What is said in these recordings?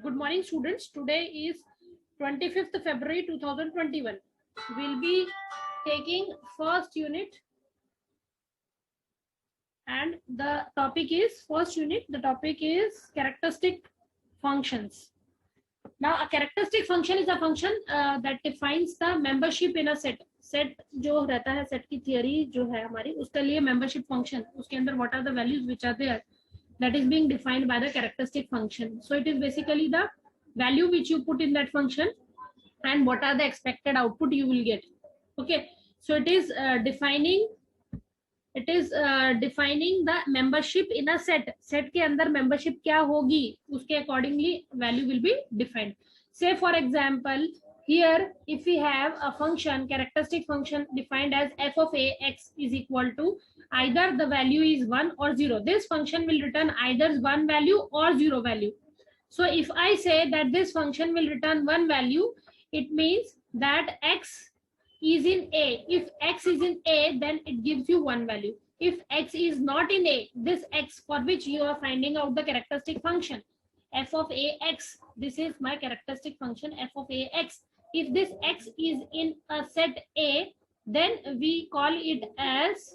Good morning, students. Today is 25th February 2021. We'll be taking first unit, and the topic is first unit. The topic is characteristic functions. Now, a characteristic function is a function that defines the membership in a set. Set जो रहता है, set की theory जो है हमारी, उसके लिए membership function, उसके अंदर what are the values which are there, that is being defined by the characteristic function. So it is basically the value which you put in that function and what are the expected output you will get. Okay, so it is defining the membership in a set. Set के अंदर membership क्या होगी, उसके accordingly value will be defined. Say for example, here if we have a function, characteristic function defined as f of a x is equal to either the value is 1 or 0. This function will return either 1 value or 0 value. So if I say that this function will return 1 value, it means that x is in A. If x is in A, then it gives you 1 value. If x is not in A, this x for which you are finding out the characteristic function, f of a x, this is my characteristic function f of a x. If this x is in a set A, then we call it as,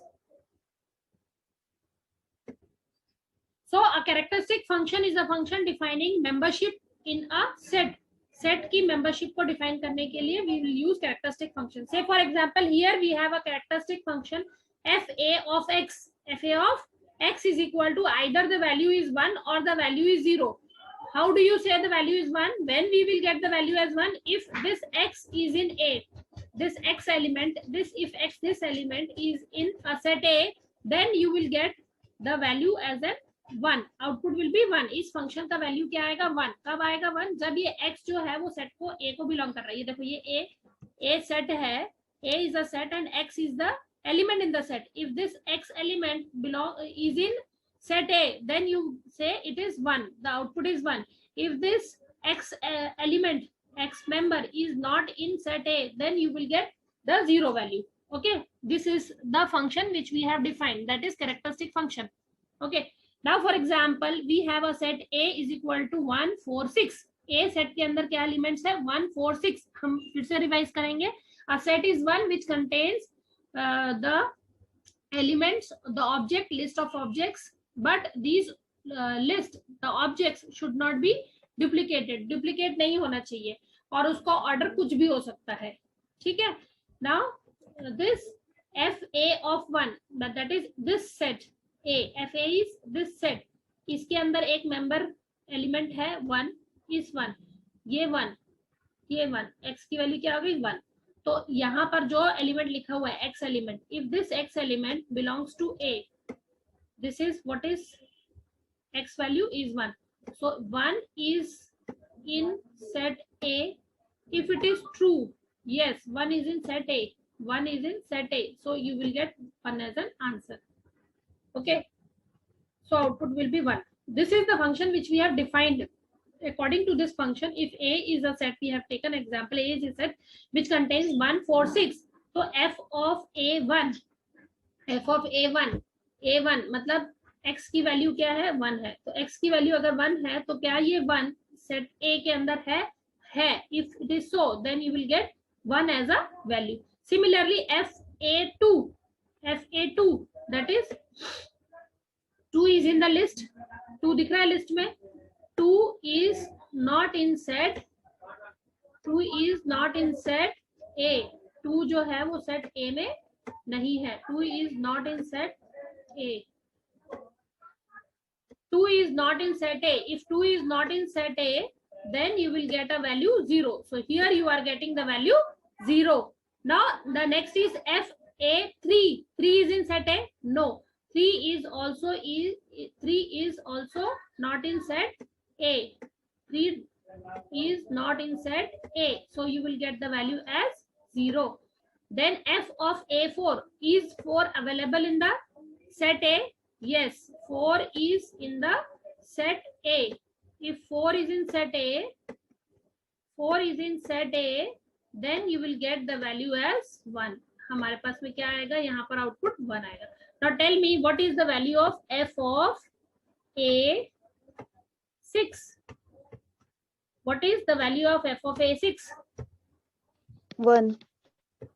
so a characteristic function is a function defining membership in a set. Set की membership को define करने के लिए we will use characteristic function. Say for example, here we have a characteristic function fa of x. Fa of x is equal to either the value is 1 or the value is 0. How do you say the value is 1? When we will get the value as 1? If this x is in A, this x element, this element is in a set A, then you will get the value as a 1. Output will be 1. इस function का value क्या आएगा? 1. कब आएगा 1? जब ये x जो है वो सेट को a को बिलोंग कर रहा है. ये देखो, ये a सेट है, a is a set and x is the element in the set. If this x element is in set A, then you say it is 1. The output is 1. If this x element, x member is not in set A, then you will get the 0 value. Okay, this is the function which we have defined, that is characteristic function. Okay, now for example, we have a set A is equal to 1 4 6. A set के अंदर क्या elements है? 1 4 6. हम फिर से revise करेंगे. A set is one which contains the elements, the object, list of objects, but these list, the objects should not be duplicated. Duplicate नहीं होना चाहिए और उसका ऑर्डर कुछ भी हो सकता है. ठीक है. Now this fa of 1, but that is this set A, fa is this set. इसके अंदर एक मेंबर एलिमेंट है 1, इस 1, ये 1, ये 1, x की वैल्यू क्या होगी? 1. तो यहाँ पर जो एलिमेंट लिखा हुआ है x element, if this x element belongs to A, this is what is x value is 1. So 1 is in set A. If it is true, yes, 1 is in set A, 1 is in set A, so you will get 1 as an answer. Okay, so output will be 1. This is the function which we have defined. According to this function, if A is a set, we have taken example, A is a set which contains 1 4 6. So f of a1, a1 मतलब x की value क्या है? 1 है. तो x की value अगर 1 है तो क्या ये 1 सेट A के अंदर है? If it is so, then you will get 1 as a value. Similarly, fa2, that is 2 is in the list. 2 दिख रहा है लिस्ट में. 2 is not in set. 2 is not in set A. 2 जो है वो set A में नहीं है. 2 is not in set A. 2 is not in set A. If 2 is not in set A, then you will get a value 0. So here you are getting the value 0. Now the next is fa3. 3 is in set A? No. 3 is also not in set A. 3 is not in set A. So you will get the value as 0. Then f of a4, is 4 available in the set A? Yes, 4 is in the set A. If 4 is in set A, then you will get the value as 1. हमारे पास में क्या आएगा? यहाँ पर output 1 आएगा. Now tell me what is the value of f of a6? What is the value of f of a? 6. 1.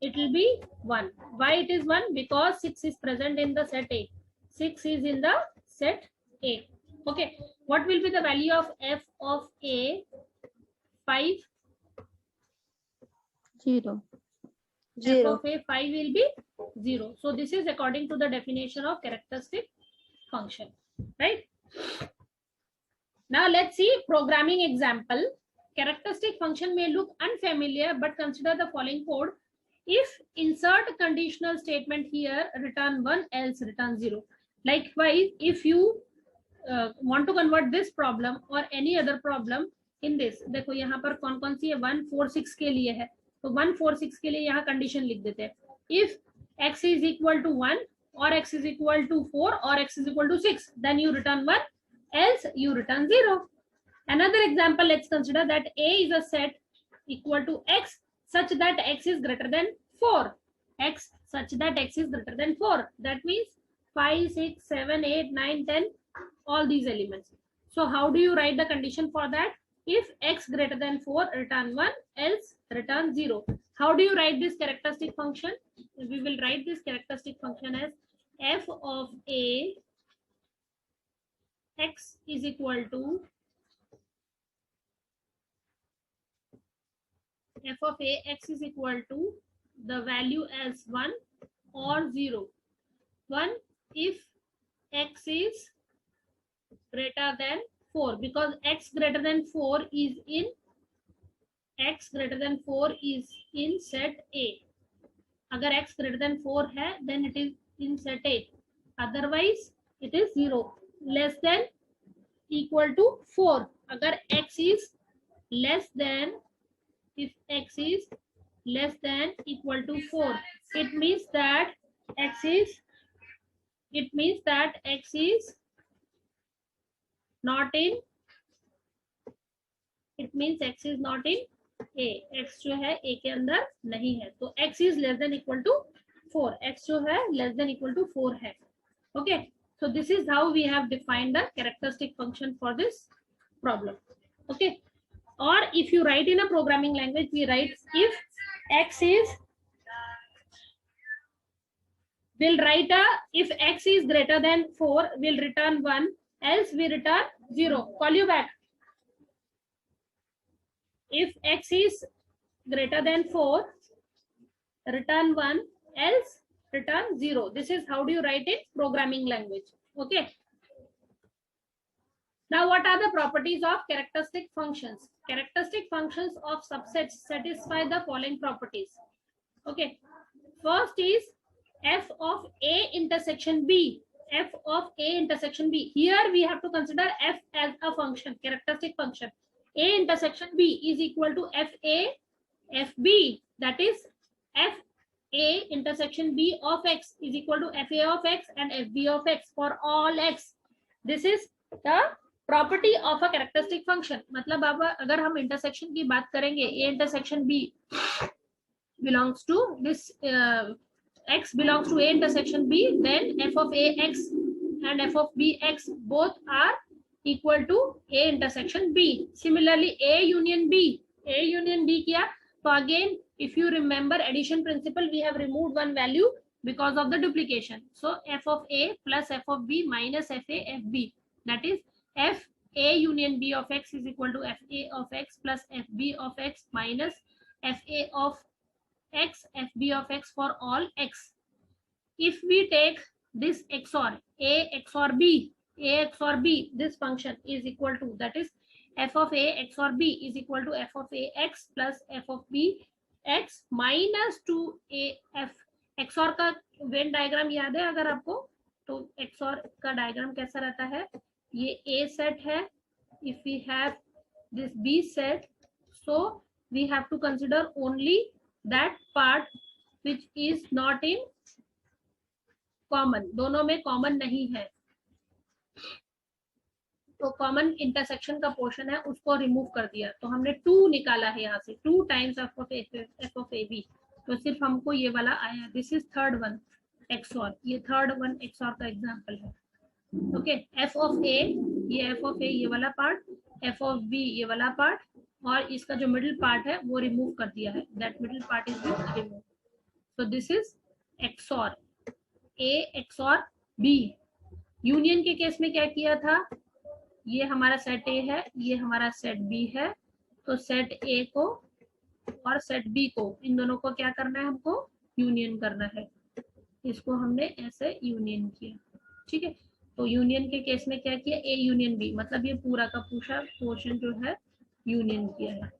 It will be 1. Why it is 1? Because 6 is present in the set A. 6 is in the set A. Okay. What will be the value of f of a? 5. 0. F 0. of a 5 will be 0. So this is according to the definition of characteristic function, right? Now let's see programming example. Characteristic function may look unfamiliar, but consider the following code. If insert conditional statement here, return 1, else return 0. Likewise, if you want to convert this problem or any other problem in this, देखो यहाँ पर कौन कौन सी है, 1 4 6 के लिए है, तो 1 4 6 के लिए यहाँ कंडीशन लिख देते हैं. If x is equal to 1 or x is equal to 4 or x is equal to 6, then you return 1, else you return 0. Another example, let's consider that A is a set equal to x such that x is greater than 4. X such that x is greater than 4. That means 5, 6, 7, 8, 9, 10, all these elements. So how do you write the condition for that? If x greater than 4, return 1, else return 0. How do you write this characteristic function? We will write this characteristic function as f of a x is equal to f of a x is equal to the value as 1 or 0. 1 if x is greater than 4, because x greater than 4 is in set A. अगर x greater than 4 है, then it is in set A. Otherwise, it is 0. Less than equal to 4. अगर x is less than, if x is less than equal to 4, it means that x is not in, it means x is not in A. x जो है A के अंदर नहीं है, तो x is less than equal to 4. x जो है less than equal to 4 है. Okay, so this is how we have defined the characteristic function for this problem. Okay, or if you write in a programming language, we write if x is, we'll write if x is greater than 4, we'll return 1, else we return 0. Call you back. If x is greater than 4, return 1, else return 0. This is how do you write in programming language. Okay. Now, what are the properties of characteristic functions? Characteristic functions of subsets satisfy the following properties. Okay. First is f of a intersection b. F of a intersection b. Here we have to consider f as a function, characteristic function. A intersection b is equal to fa fb. That is f a intersection b of x is equal to fa of x and fb of x for all x. This is the property of a characteristic function. मतलब अब अगर हम intersection की बात करेंगे, A intersection B belongs to this, x belongs to a intersection b, then f of a x and f of b x both are equal to a intersection b. Similarly, a union b किया, तो again if you remember addition principle, we have removed one value because of the duplication. So f of a plus f of b minus f a f b, that is f a union b of x is equal to f a of x plus f b of x minus f a of x f b of x for all x. If we take this XOR a XOR b, this function is equal to, that is f of a XOR b is equal to f of a x plus f of b x minus 2a f. XOR का Venn diagram याद है अगर आपको, तो XOR का diagram कैसा रहता है, ये A set है, if we have this B set, so we have to consider only that part which is not in common. दोनों में common नहीं है, तो कॉमन इंटरसेक्शन का पोर्शन है उसको रिमूव कर दिया, तो हमने 2 निकाला है यहाँ से, 2 times f of a b, तो सिर्फ हमको ये वाला आया. This is third one XOR, ये थर्ड वन XOR का एग्जांपल है. ओके, f of a, ये f of a ये वाला पार्ट, f of b ये वाला पार्ट, और इसका जो मिडिल पार्ट है वो रिमूव कर दिया है, that middle part is remove. So this is XOR A XOR B। Union के केस में क्या किया था, ये हमारा सेट A है, ये हमारा सेट B है, तो सेट A को और सेट B को, इन दोनों को क्या करना है, हमको यूनियन करना है। इसको हमने ऐसे यूनियन किया, ठीक है। तो यूनियन के केस में क्या किया, A यूनियन B, मतलब ये पूरा का पूरा पोर्शन जो है यूनियन किया है,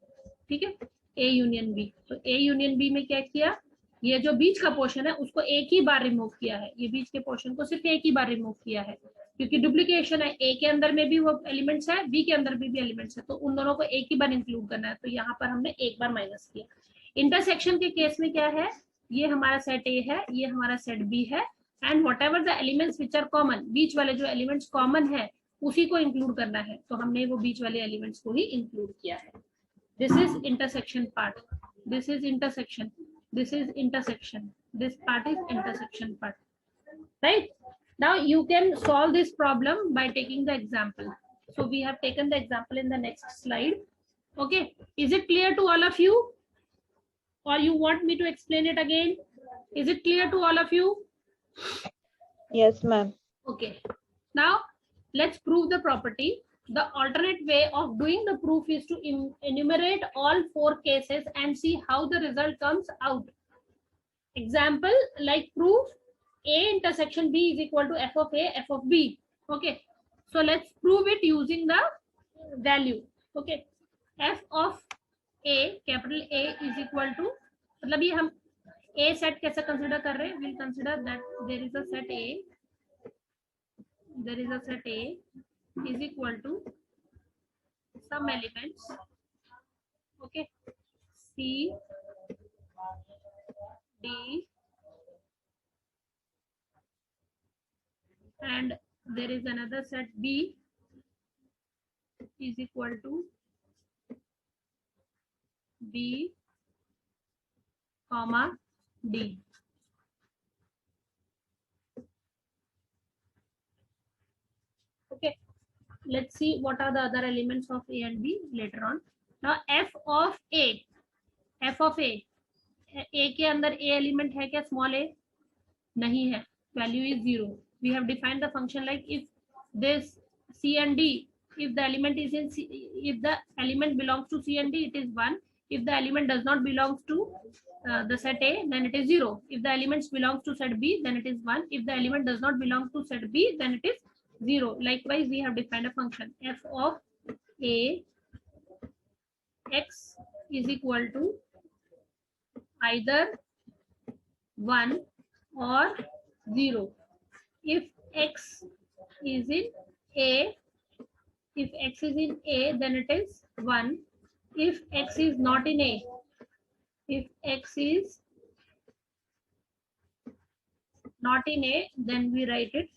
ठीक है, A यूनियन B। तो A यूनियन B में क्या किया, ये जो बीच का पोर्शन है उसको एक ही बार रिमूव किया है, ये बीच के पोर्शन को सिर्फ एक ही बार रिमूव किया है, क्योंकि डुप्लीकेशन है, A के अंदर में भी वो एलिमेंट्स है, B के अंदर भी एलिमेंट्स है, तो उन दोनों को एक ही बार इंक्लूड करना है, तो यहाँ पर हमने एक बार माइनस किया। इंटरसेक्शन के केस में क्या है, ये हमारा सेट A है, ये हमारा सेट B है, and whatever the elements which are common, बीच वाले जो एलिमेंट्स कॉमन है उसी को इंक्लूड करना है, तो हमने वो बीच वाले एलिमेंट्स को ही इंक्लूड किया है। This is intersection part, this is intersection, this is intersection, this part is intersection part, right? Now you can solve this problem by taking the example. So we have taken the example in the next slide. Okay, is it clear to all of you, or you want me to explain it again? Is it clear to all of you? Yes, ma'am. Okay, now let's prove the property. The alternate way of doing the proof is to enumerate all 4 cases and see how the result comes out. Example, like proof A intersection B is equal to F of A, F of B. Okay, so let's prove it using the value. Okay, F of A, capital A is equal to, मतलब ये हम A set कैसे consider कर रहे हैं, we'll consider that there is a set A, there is a set A is equal to some elements, okay, C, D, and there is another set B is equal to B, comma D. Okay, let's see what are the other elements of A and B later on. Now F of A, F of A, A के अंदर A element है क्या, small a? नहीं है, value is 0. We have defined the function like if this C and D, if the element is in C, if the element belongs to C and D, it is 1. If the element does not belong to the set A, then it is 0. If the elements belongs to set B, then it is 1. If the element does not belong to set B, then it is 0. Likewise, we have defined a function F of A x is equal to either 1 or 0. If x is in A, if x is in A, then it is 1. If x is not in A, if x is not in A, then we write it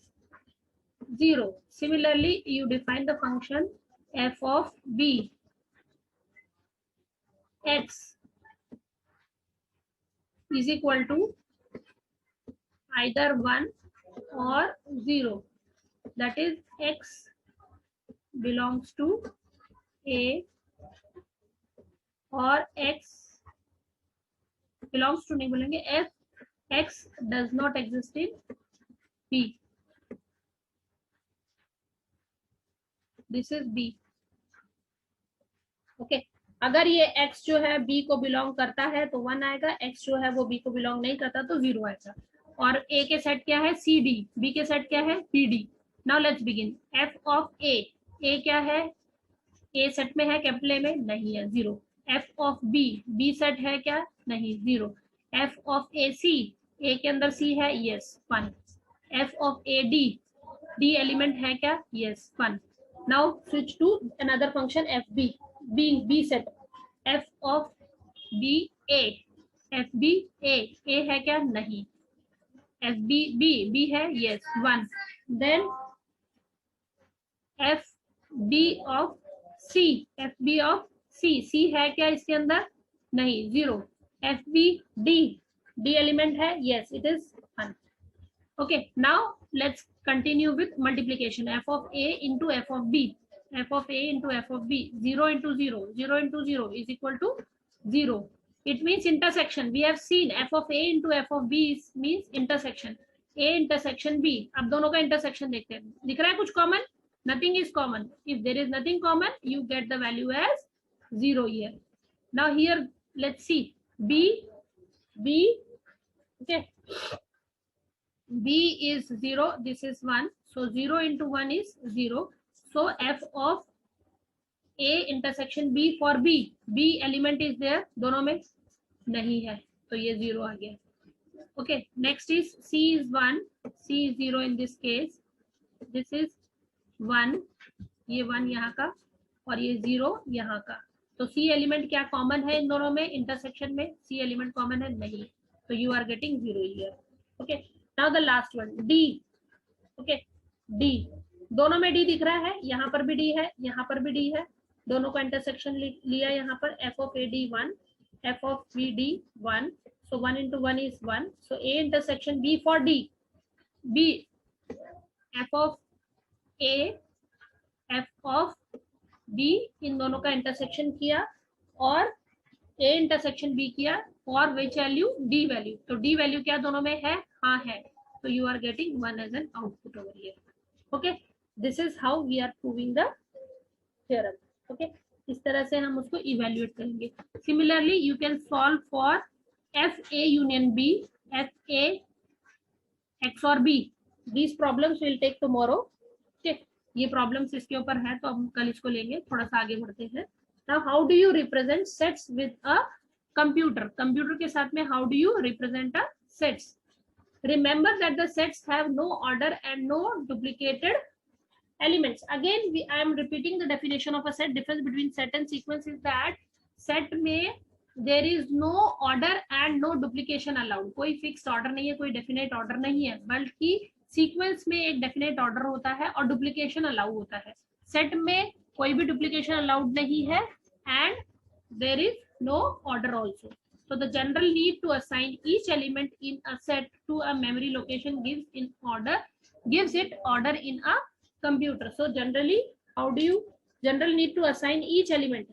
0. Similarly, you define the function f of B x is equal to either 1 or 0. That is x belongs to A or x belongs to, नहीं बोलेंगे, f x does not exist in B. This is B. Okay, अगर ये x जो है B को belong करता है तो 1 आएगा, x जो है वो B को बिलोंग नहीं करता तो 0 आएगा। और A के सेट क्या है, CD, B के सेट क्या है, PD. Now let's begin. F of A, A क्या है, A सेट में है, कैपिटल A में नहीं है, 0. F of B, B set है क्या, नहीं, 0. F of AC, A के अंदर C है, yes, 1. F of AD, D element है क्या, yes, 1. Now switch to another function FB, B set. F of B A, FB A है क्या, नहीं. FB B है, yes, 1. Then FB of C, FB of C है क्या इसके अंदर, नहीं, 0. FB D एलिमेंट है, yes, it is 1. Okay, now let's continue with multiplication. F of A into F of B. f of a into f of b, 0 into 0, 0 into 0 is equal to 0. It means intersection. We have seen f of a into f of b means intersection. A intersection b. अब दोनों का intersection देखते हैं. दिख रहा है कुछ common? Nothing is common. If there is nothing common, you get the value as 0 here. Now here, let's see. B, okay. B is 0. This is 1. So 0 into 1 is 0. So f of A intersection B for B. B element is there. दोनों में नहीं है. तो ये 0 आ गया. Okay. Next is C is 1. C is 0 in this case. This is 1. ये 1 यहाँ का और ये 0 यहाँ का. तो C element क्या common है इन दोनों में? Intersection में C element common है? नहीं. तो you are getting 0 here. Okay. Now the last one, D. Okay. D. दोनों में D दिख रहा है. यहाँ पर भी D है, यहाँ पर भी D है. दोनों का इंटरसेक्शन लिया यहाँ पर. F of AD 1, F of BD 1. So 1 into 1 is 1. So A intersection B for D. B, F of A, F of B, इन दोनों का इंटरसेक्शन किया और A इंटरसेक्शन B किया और which value? D value. तो D value क्या दोनों में है? हाँ है. So you are getting 1 as an output over here. Okay. This is how we are proving the theorem. Okay. इस तरह से हम उसको evaluate करेंगे. Similarly, you can solve for FA union B, FA X or B. These problems will take tomorrow. Okay. ये problems इसके ऊपर है तो हम कल इसको लेंगे. थोड़ा सा आगे बढ़ते हैं. Now, how do you represent sets with a computer? Computer के साथ में how do you represent a sets? Remember that the sets have no order and no duplicated elements. Again, I am repeating the definition of a set. Difference between set and sequence is that set में there is no order and no duplication allowed. कोई fixed order नहीं है, कोई definite order नहीं है, बल्कि sequence में एक definite order होता है और duplication allow होता है. Set में कोई भी duplication allowed नहीं है and there is no order also. So the general need to assign each element in a set to a memory location gives it order in a computer. So generally, how do you general need to assign each element?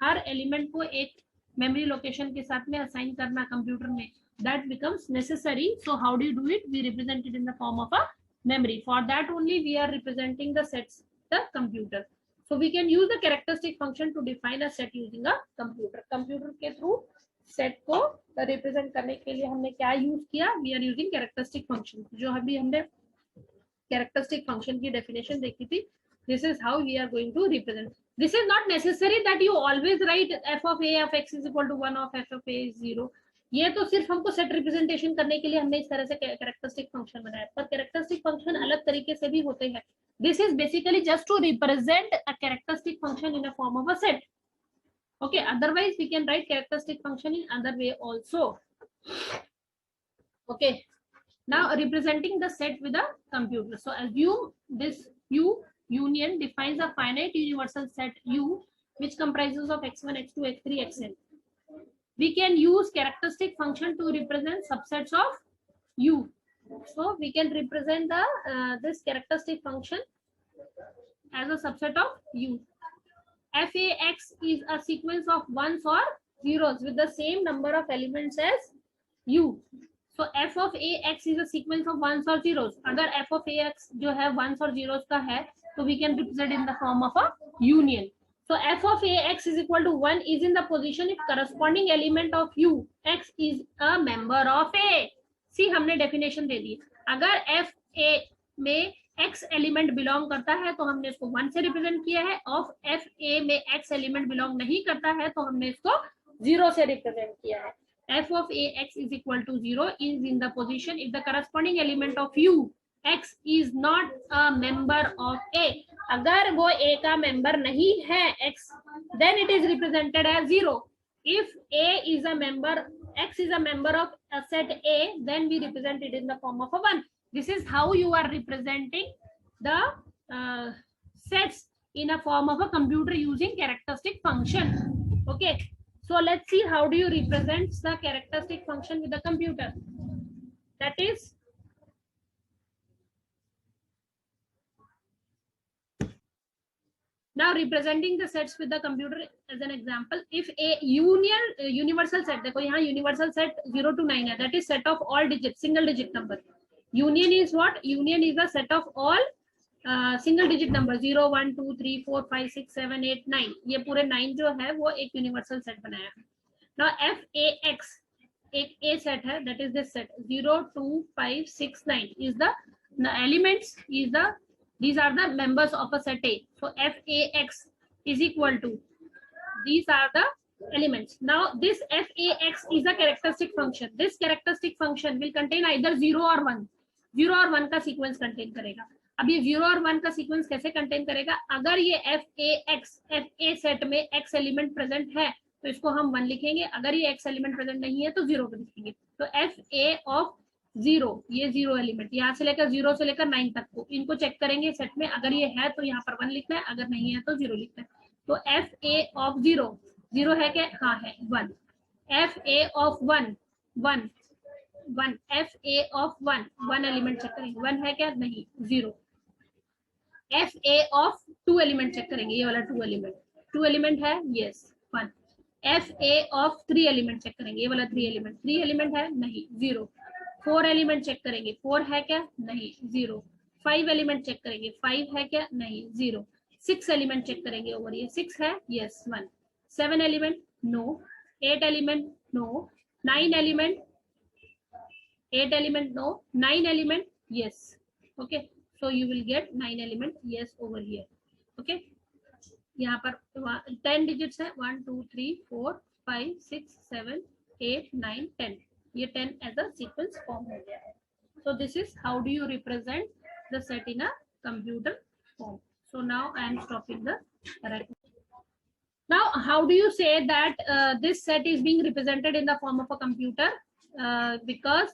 Her element को एक memory location के साथ में assign करना computer में, that becomes necessary. So how do you do it? We represent it in the form of a memory. For that only we are representing the sets, the computer. So we can use the characteristic function to define a set using a computer. Computer के through set को represent करने के लिए हमने क्या use किया? We are using characteristic function. जो अभी हमने characteristic function की definition देखी थी. This is how we are going to represent. This is not necessary that you always write f of a of x is equal to 1 of f of a is 0. ये तो सिर्फ हमको set representation करने के लिए हमने इस तरह से characteristic function बनाया. पर characteristic function अलग तरीके से भी होते हैं. This is basically just to represent a characteristic function in a form of a set. Okay, otherwise we can write characteristic function in other way also. Okay, now representing the set with a computer. So assume this U union defines a finite universal set U which comprises of x1, x2, x3, xn. We can use characteristic function to represent subsets of U. So we can represent the this characteristic function as a subset of U. Fax is a sequence of ones or zeros with the same number of elements as U. So f of ax is a sequence of ones or zeros. अगर f of ax जो है ones और zeros का है, तो we can represent in the form of a union. So f of ax is equal to 1 is in the position if corresponding element of U x is a member of A. See हमने definition दे दी. अगर f a में x element belong करता है तो हमने इसको 1 से represent किया है. ऑफ एफ ए में x एलिमेंट बिलोंग नहीं करता है तो हमने इसको 0 से रिप्रेजेंट किया है. f of ax is equal to 0 is in the position if the corresponding element of u x is not a member of A. अगर वो A का मेंबर नहीं है x, then it is represented as 0. If A is a member, x is a member of a set A, then we represent it in the form of a 1. This is how you are representing the sets in a form of a computer using characteristic function. Okay, so let's see how do you represent the characteristic function with the computer. That is Now representing the sets with the computer as an example, if a universal set, देखो यहाँ universal set 0 to 9 है, that is set of all digits, single digit number. Union is what? Union is the set of all single digit number 0 1 2 3 4 5 6 7 8 9, ये पूरे 9 जो है वो एक universal set बनाया है. Now FAX एक A set है, that is this set 0 2 5 6 9 is the elements, is the, these are the members of a set A. So FAX is equal to, these are the elements. Now this FAX is a characteristic function. This characteristic function will contain either 0 or 1. 0 और 1 का sequence contain करेगा. अब ये 0 और 1 का sequence कैसे contain करेगा? अगर ये FAX FA सेट में X एलिमेंट प्रेजेंट है तो इसको हम 1 लिखेंगे, अगर ये X एलिमेंट प्रेजेंट नहीं है तो 0 पे लिखेंगे. तो FA ऑफ 0, ये 0 एलिमेंट यहाँ से लेकर 0 से लेकर 9 तक को, इनको चेक करेंगे सेट में, अगर ये है तो यहाँ पर 1 लिखना है, अगर नहीं है तो 0 लिखना है. तो FA ऑफ 0, 0 है क्या? हाँ है, 1. FA of 1, 1 1. FA of 1, 1 element check करेंगे, 1 है क्या? नहीं, 0. FA ऑफ 2 एलिमेंट चेक करेंगे, ये वाला 2 एलिमेंट है, yes 1. FA of 3 element check करेंगे, ये वाला 3 एलिमेंट है, नहीं, 0. 4 एलिमेंट चेक करेंगे, 4 है क्या? नहीं, 0. 5 एलिमेंट चेक करेंगे, 5 है क्या? नहीं, 0. 6 एलिमेंट चेक करेंगे, ओवर ये 6 है, yes 1. 7 element, no. 8 element, no. 9 element, 8 element, no. 9 element, yes. Okay, so you will get 9 element, yes, over here. Okay, यहाँ पर 10 digits है, 1 2 3 4 5 6 7 8 9 10, ये 10 as a sequence form हो गया है. So this is how do you represent the set in a computer form. So now I am stopping the recording. Now how do you say that this set is being represented in the form of a computer? Because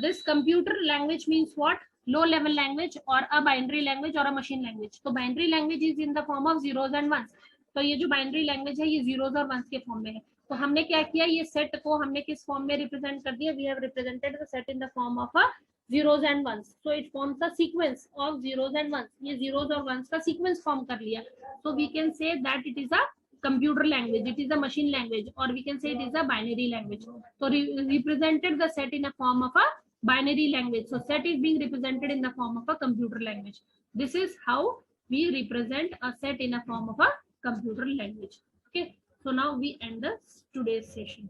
this computer language means what? Low level language or a binary language or a machine language. तो binary language is in the form of zeros and ones. तो ये जो binary language है ये zeros और ones के form में है. तो हमने क्या किया, ये सेट को हमने किस फॉर्म में रिप्रेजेंट कर दिया? We have represented the set in the form of a zeros and ones. So it forms a sequence of zeros and ones. ये zeros और ones का sequence form कर लिया. So we can say that it is a computer language, it is a machine language, or we can say it is a binary language. So represented the set in a form of a binary language. So set is being represented in the form of a computer language. This is how we represent a set in a form of a computer language. Okay, so now we end the today's session.